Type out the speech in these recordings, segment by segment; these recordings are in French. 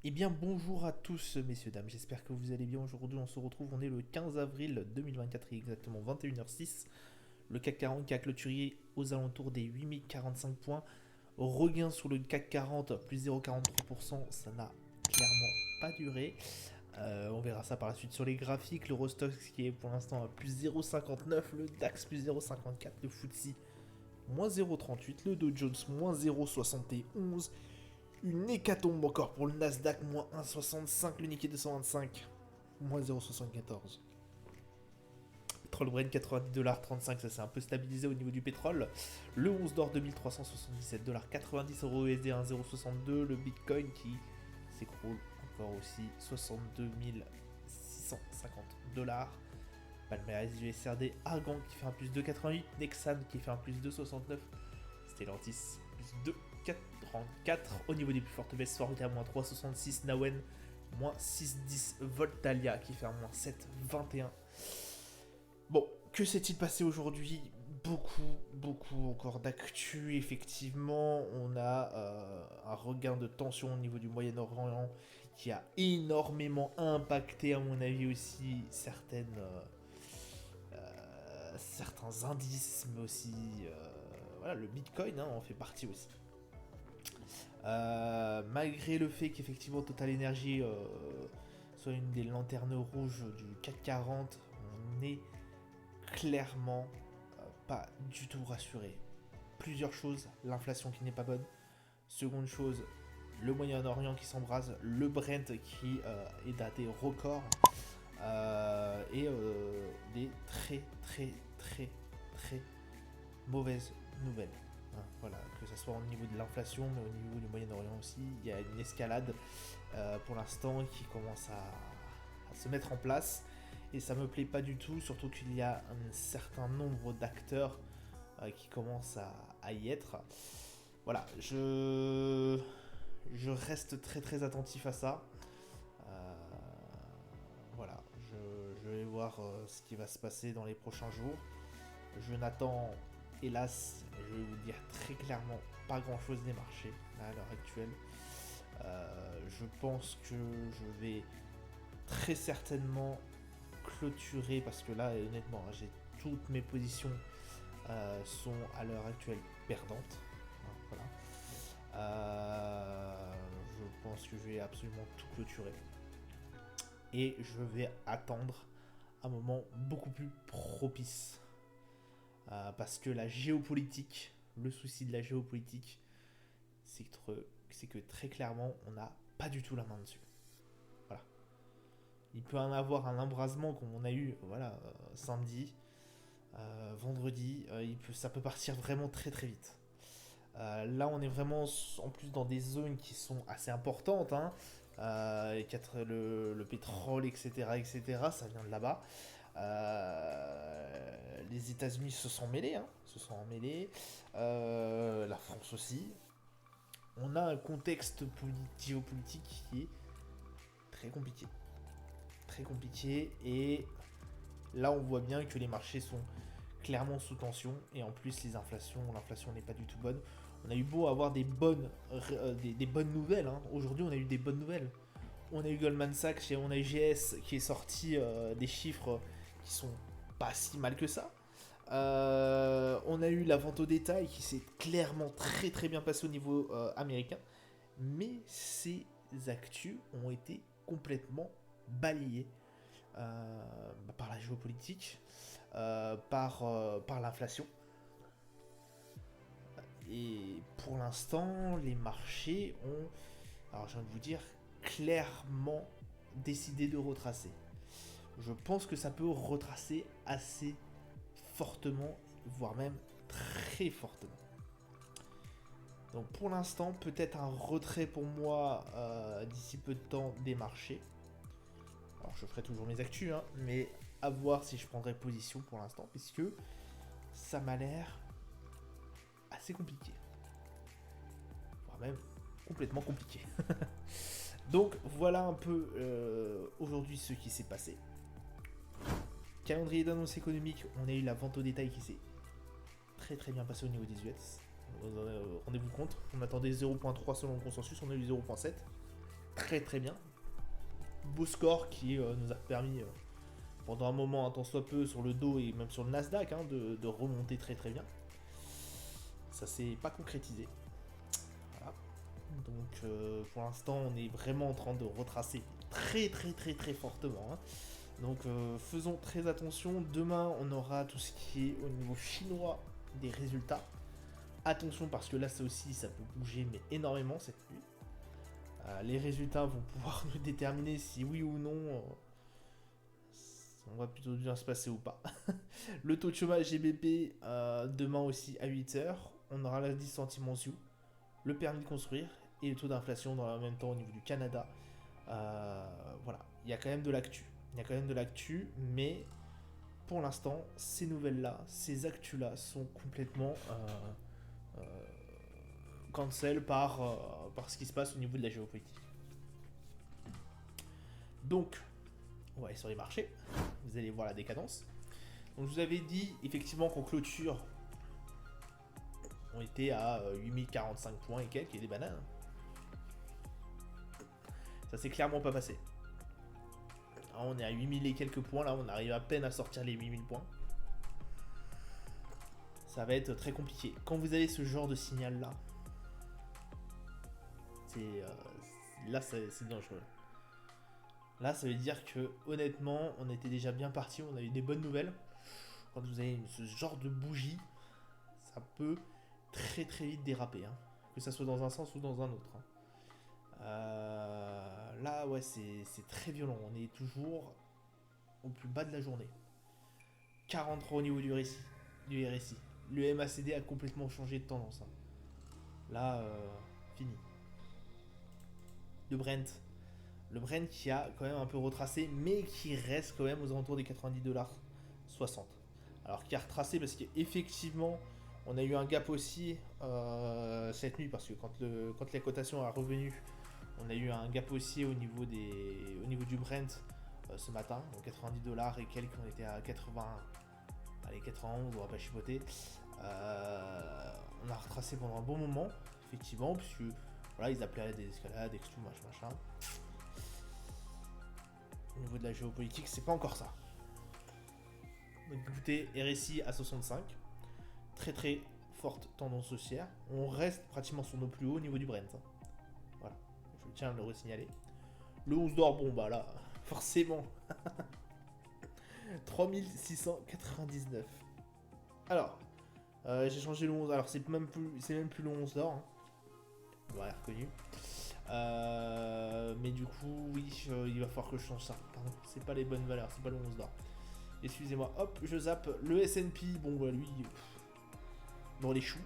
Eh bien bonjour à tous messieurs dames, j'espère que vous allez bien. Aujourd'hui on se retrouve, on est le 15 avril 2024, il est exactement 21h06. Le CAC 40 qui a clôturé aux alentours des 8045 points. Regain sur le CAC 40, plus 0,43%, ça n'a clairement pas duré. On verra ça par la suite sur les graphiques. L'Eurostoxx qui est pour l'instant à plus 0,59, le DAX plus 0,54, le FTSE moins 0,38, le Dow Jones moins 0,71. Une hécatombe encore pour le Nasdaq, moins 1,65, le Nikkei 225, moins 0,74. Pétrole Brent 90,35$, ça s'est un peu stabilisé au niveau du pétrole. Le 11 d'or 2377,90$, euro USD 1,062, le Bitcoin qui s'écroule encore aussi 62 650$. Palmeiras USRD, Argan qui fait un plus 2,88, Nexan qui fait un plus 2,69, Stellantis plus 2,44. Au niveau des plus fortes baisses, Sorga moins 3,66, Nawen moins 6,10, Voltalia qui fait un moins 7,21. Bon, que s'est-il passé aujourd'hui? Beaucoup encore d'actu. Effectivement, on a un regain de tension au niveau du Moyen-Orient qui a énormément impacté, à mon avis aussi, certains indices, mais aussi voilà, le Bitcoin en fait partie aussi. Malgré le fait qu'effectivement Total Energy soit une des lanternes rouges du CAC 40, on est clairement pas du tout rassuré. Plusieurs choses, l'inflation qui n'est pas bonne. Seconde chose, le Moyen-Orient qui s'embrase, le Brent qui est à des records et des très mauvaises nouvelles. Hein, voilà, que ce soit au niveau de l'inflation, mais au niveau du Moyen-Orient aussi, il y a une escalade pour l'instant qui commence à se mettre en place. Et ça me plaît pas du tout, surtout qu'il y a un certain nombre d'acteurs qui commencent à y être. Voilà, je reste très attentif à ça. Euh, voilà, je vais voir ce qui va se passer dans les prochains jours. Je n'attends, hélas, je vais vous dire très clairement, pas grand chose des marchés à l'heure actuelle. Je pense que je vais très certainement clôturer parce que là, honnêtement, j'ai toutes mes positions sont à l'heure actuelle perdantes. Hein, voilà. Je pense que je vais absolument tout clôturer et je vais attendre un moment beaucoup plus propice. Parce que la géopolitique, le souci de la géopolitique, c'est que très clairement, on n'a pas du tout la main dessus. Voilà. Il peut en avoir un embrasement comme on a eu voilà, samedi, vendredi, ça peut partir vraiment très vite. Là, on est vraiment en plus dans des zones qui sont assez importantes. Hein. Le pétrole, etc., ça vient de là-bas. Les États-Unis se sont mêlés, hein, la France aussi. On a un contexte géopolitique qui est très compliqué. Très compliqué. Et là, on voit bien que les marchés sont clairement sous tension. Et en plus, l'inflation n'est pas du tout bonne. On a eu beau avoir des bonnes nouvelles. Hein. Aujourd'hui, on a eu des bonnes nouvelles. On a eu Goldman Sachs et on a eu GS qui est sorti des chiffres qui sont pas si mal que ça. On a eu la vente au détail qui s'est clairement très bien passée au niveau américain. Mais ces actus ont été complètement balayés par la géopolitique, par l'inflation. Et pour l'instant, les marchés ont, alors je viens de vous dire, clairement décidé de retracer. Je pense que ça peut retracer assez fortement, voire même très fortement. Donc pour l'instant, peut-être un retrait pour moi d'ici peu de temps des marchés. Alors je ferai toujours mes actus, hein, mais à voir si je prendrai position pour l'instant, puisque ça m'a l'air assez compliqué. Voire même complètement compliqué. Donc voilà un peu aujourd'hui ce qui s'est passé. Calendrier d'annonce économique, on a eu la vente au détail qui s'est très bien passée au niveau des US. Rendez-vous compte, on attendait 0.3 selon le consensus, on a eu 0.7. très très bien. Beau score qui nous a permis pendant un moment, un tant soit peu, sur le dos et même sur le Nasdaq, hein, de remonter très très bien. Ça s'est pas concrétisé. Voilà. Donc pour l'instant, on est vraiment en train de retracer très très très très fortement. Hein. Donc faisons très attention. Demain, on aura tout ce qui est au niveau chinois des résultats. Attention parce que là, ça aussi, ça peut bouger mais énormément cette nuit. Les résultats vont pouvoir nous déterminer si oui ou non on va plutôt bien se passer ou pas. Le taux de chômage GBP demain aussi à 8h. On aura l'indice sentiment ZU, le permis de construire et le taux d'inflation dans le même temps au niveau du Canada. Voilà, il y a quand même de l'actu. Il y a quand même de l'actu, mais pour l'instant, ces nouvelles-là, ces actus-là sont complètement cancel par ce qui se passe au niveau de la géopolitique. Donc, on va aller sur les marchés. Vous allez voir la décadence. Donc, je vous avais dit effectivement qu'en clôture, on était à 8045 points et quelques, et des bananes. Ça s'est clairement pas passé. Alors, on est à 8000 et quelques points, là, on arrive à peine à sortir les 8000 points. Ça va être très compliqué. Quand vous avez ce genre de signal là, là c'est dangereux. Là, ça veut dire que honnêtement, on était déjà bien parti, on a eu des bonnes nouvelles. Quand vous avez ce genre de bougie, ça peut très très vite déraper, hein. Que ça soit dans un sens ou dans un autre. Là, ouais, c'est très violent. On est toujours au plus bas de la journée. 43 au niveau du RSI. Le MACD a complètement changé de tendance. Hein. Là, fini. Le Brent qui a quand même un peu retracé, mais qui reste quand même aux alentours des 90,60$. Alors qui a retracé parce qu'effectivement, on a eu un gap aussi cette nuit, parce que quand la cotation est revenue, on a eu un gap aussi au niveau du Brent ce matin, donc 90$ et quelques, on était à 80, allez 91, on va pas chipoter. On a retracé pendant un bon moment, effectivement, puisque voilà, ils appelaient à des escalades, tout machin. Au niveau de la géopolitique, c'est pas encore ça. Donc écoutez, RSI à 65, très très forte tendance haussière. On reste pratiquement sur nos plus hauts au niveau du Brent. Voilà, je tiens à le re-signaler. Le 11 d'or, bon bah là, forcément. 3699. Alors, j'ai changé le 11, alors c'est même plus le 11 d'or. Hein. Vous l'aurez reconnu. Mais du coup, oui, il va falloir que je change ça. Pardon, c'est pas les bonnes valeurs, c'est pas le 11 d'or. Excusez-moi, hop, je zappe. Le S&P, bon, bah lui, dans les choux.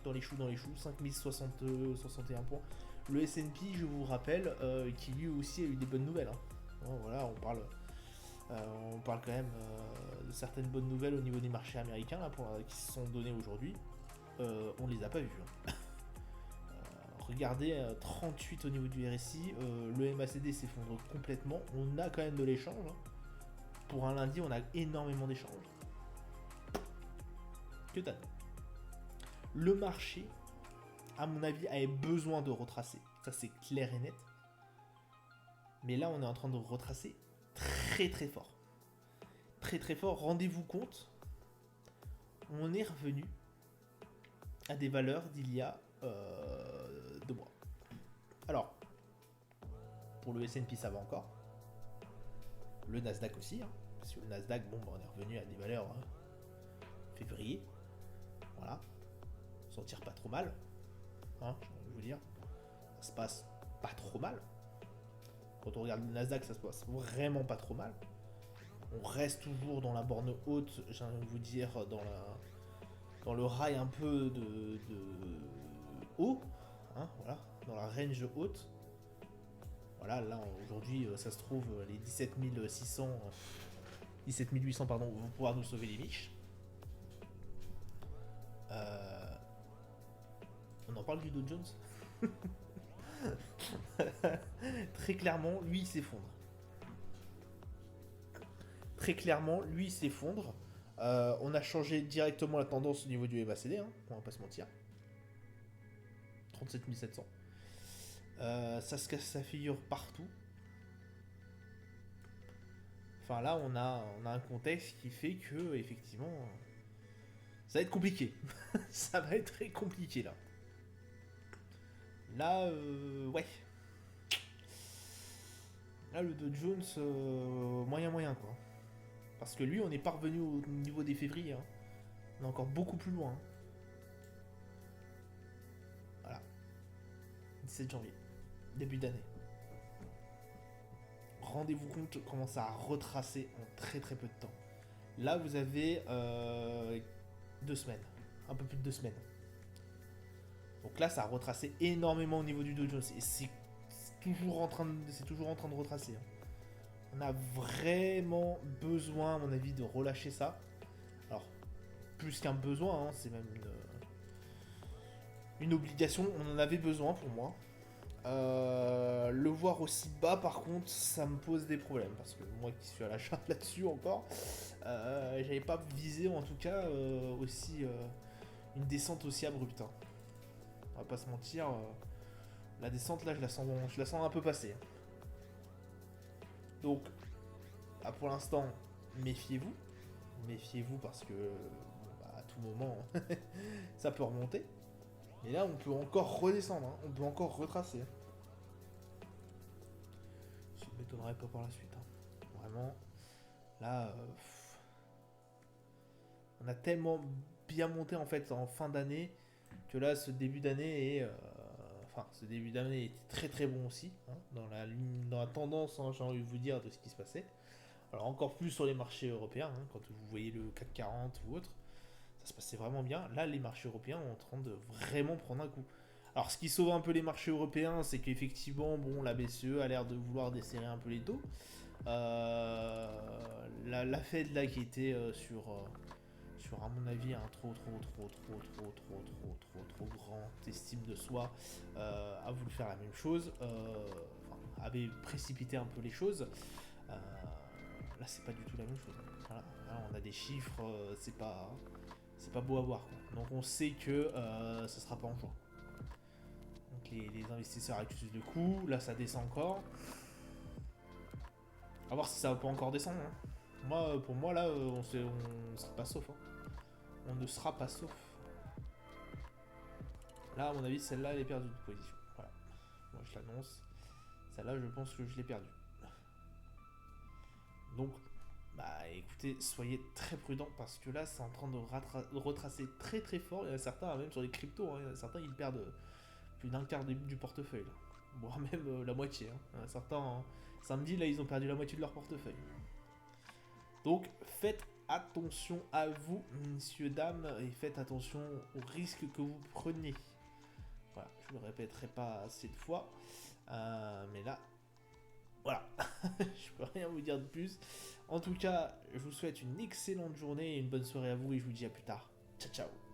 5061 points. Le S&P, je vous rappelle, qui lui aussi a eu des bonnes nouvelles. Hein. Bon, voilà, on parle quand même de certaines bonnes nouvelles au niveau des marchés américains là, qui se sont données aujourd'hui. On les a pas vues. Hein. Regardez, 38 au niveau du RSI, le MACD s'effondre complètement. On a quand même de l'échange. Hein. Pour un lundi, on a énormément d'échanges. Que dalle. Le marché, à mon avis, avait besoin de retracer. Ça, c'est clair et net. Mais là, on est en train de retracer très très fort. Très très fort. Rendez-vous compte, on est revenu à des valeurs d'il y a 2 mois. Alors, pour le S&P, ça va encore. Le Nasdaq aussi. Hein, parce que le Nasdaq, bon, on est revenu à des valeurs février. Voilà. On s'en tire pas trop mal. Hein, j'ai envie de vous dire. Ça se passe pas trop mal. Quand on regarde le Nasdaq, ça se passe vraiment pas trop mal. On reste toujours dans la borne haute, j'ai envie de vous dire, dans le rail un peu de haut. Hein, voilà, dans la range haute. Voilà, là aujourd'hui, ça se trouve, les 17600, 17800, pardon, vont pouvoir nous sauver les miches. On en parle du Dow Jones. Très clairement, lui, il s'effondre. On a changé directement la tendance au niveau du MACD, hein, on va pas se mentir. 37 700. Ça se casse la figure partout. Enfin là, on a un contexte qui fait que, effectivement, ça va être compliqué. Ça va être très compliqué là. Là, ouais. Là, le Dow Jones, moyen quoi. Parce que lui, on n'est pas revenu au niveau des février. Hein. On est encore beaucoup plus loin. Hein. Voilà. 17 janvier. Début d'année. Rendez-vous compte comment ça a retracé en très très peu de temps. Là, vous avez 2 semaines. Un peu plus de 2 semaines. Donc là, ça a retracé énormément au niveau du Dow Jones. Et c'est toujours en train de retracer. Hein. On a vraiment besoin, à mon avis, de relâcher ça. Alors, plus qu'un besoin, hein, c'est même une obligation. On en avait besoin pour moi. Le voir aussi bas, par contre, ça me pose des problèmes. Parce que moi qui suis à l'achat là-dessus encore, j'avais pas visé, en tout cas, aussi une descente aussi abrupte. Hein. On va pas se mentir. La descente, là, je la sens un peu passer. Donc, bah, pour l'instant, méfiez-vous. Méfiez-vous parce que bah, à tout moment, ça peut remonter. Mais là, on peut encore redescendre. Hein. On peut encore retracer. Je ne m'étonnerais pas par la suite. Hein. Vraiment, là, on a tellement bien monté en fait en fin d'année que là, ce début d'année est... ce début d'année était très très bon aussi, hein, dans la tendance, hein, j'ai envie de vous dire, de ce qui se passait. Alors encore plus sur les marchés européens, hein, quand vous voyez le CAC 40 ou autre, ça se passait vraiment bien. Là, les marchés européens sont en train de vraiment prendre un coup. Alors ce qui sauve un peu les marchés européens, c'est qu'effectivement, bon, la BCE a l'air de vouloir desserrer un peu les taux. La Fed là qui était sur à mon avis un trop grand estime de soi, a voulu faire la même chose, avait précipité un peu les choses. Là c'est pas du tout la même chose. Voilà. Là, on a des chiffres, c'est pas beau à voir. Quoi. Donc on sait que ça sera pas en juin. Donc les investisseurs accusent le coup, là ça descend encore. A voir si ça va pas encore descendre. Hein. Moi, pour moi là, on sera pas sauf. Hein. On ne sera pas sauf. Là, à mon avis, celle-là, elle est perdue de position. Voilà. Moi, je l'annonce. Celle-là, je pense que je l'ai perdue. Donc, bah écoutez, soyez très prudents parce que là, c'est en train de retracer très très fort. Il y en a certains, même sur les cryptos, hein, il y en a certains, ils perdent plus d'un quart du portefeuille. Là. Voire même la moitié. Hein. Il y en a certains, hein, samedi, là, ils ont perdu la moitié de leur portefeuille. Donc, faites attention à vous, messieurs, dames, et faites attention aux risques que vous prenez. Voilà, je ne le répéterai pas assez de fois. Mais là, voilà, je peux rien vous dire de plus. En tout cas, je vous souhaite une excellente journée et une bonne soirée à vous et je vous dis à plus tard. Ciao, ciao.